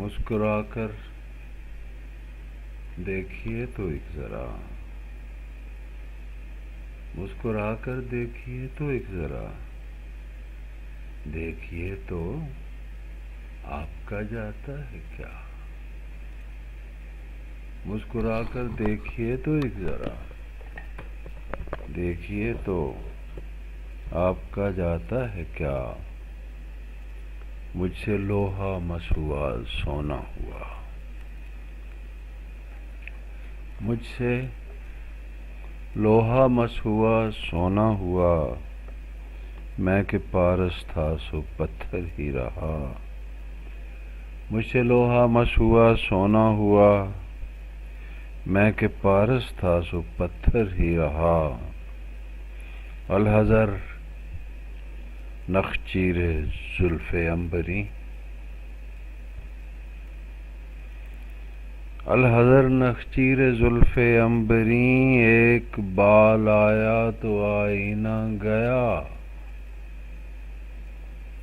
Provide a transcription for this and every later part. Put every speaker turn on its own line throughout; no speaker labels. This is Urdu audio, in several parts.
مسکرا کر دیکھیے تو ایک ذرا، مسکرا کر دیکھیے تو ایک ذرا، دیکھیے تو آپ کا جاتا ہے کیا؟ مسکرا کر دیکھیے تو ایک ذرا، دیکھیے تو آپ کا جاتا ہے کیا؟ مجھ سے لوہا مس ہوا سونا ہوا، مجھ سے لوہا مس ہوا سونا ہوا، میں کہ پارس تھا سو پتھر ہی رہا۔ مجھ سے لوہا مس ہوا سونا ہوا، میں کہ پارس تھا سو پتھر ہی رہا۔ الحذر نخچیر زلف عنبری، الحذر نخچیر زلف عنبری، ایک بال آیا تو آئینہ گیا،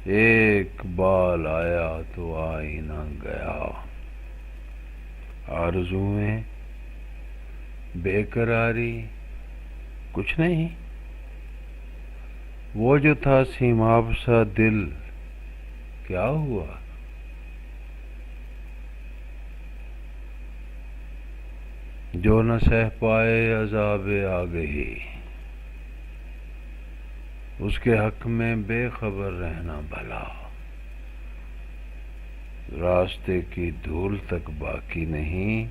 ایک بال آیا تو آئینہ گیا۔ آرزوئیں بے قراری کچھ نہیں، وہ جو تھا سیماب سا دل کیا ہوا؟ جو نہ سہ پائے عذاب آگہی، اس کے حق میں بے خبر رہنا بھلا۔ راستے کی دھول تک باقی نہیں،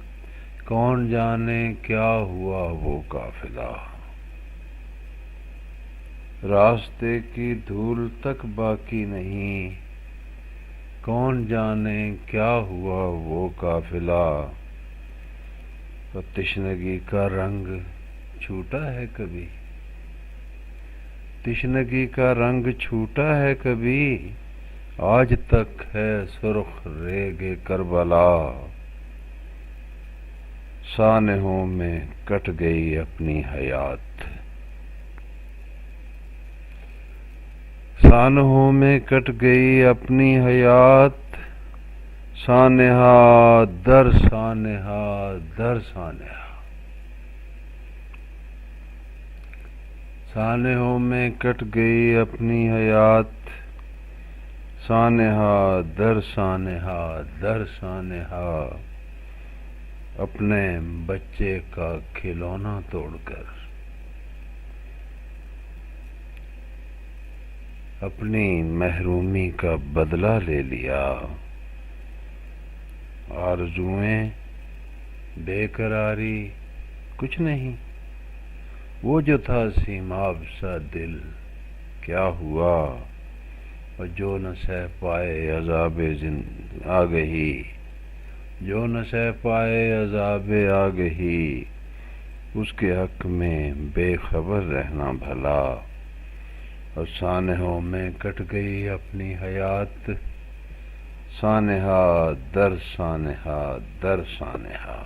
کون جانے کیا ہوا وہ قافلہ۔ راستے کی دھول تک باقی نہیں، کون جانے کیا ہوا وہ قافلہ۔ تو تشنگی کا رنگ چھوٹا ہے کبھی، تشنگی کا رنگ چھوٹا ہے کبھی، آج تک ہے سرخ ریگ کربلا۔ سانحوں میں کٹ گئی اپنی حیات، سانحوں میں کٹ گئی اپنی حیات، سانحہ در سانحہ در سانحہ۔ سانحوں میں کٹ گئی اپنی حیات، سانحہ در سانحہ در سانحہ۔ اپنے بچے کا کھلونا توڑ کر، اپنی محرومی کا بدلہ لے لیا۔ آرزوئیں بے قراری کچھ نہیں، وہ جو تھا سیماب سا دل کیا ہوا؟ اور جو نہ سہ پائے عذاب آگہی، جو نہ سہ پائے عذاب آگہی، اس کے حق میں بے خبر رہنا بھلا۔ اور سانحوں میں کٹ گئی اپنی حیات، سانحہ در سانحہ در سانحہ۔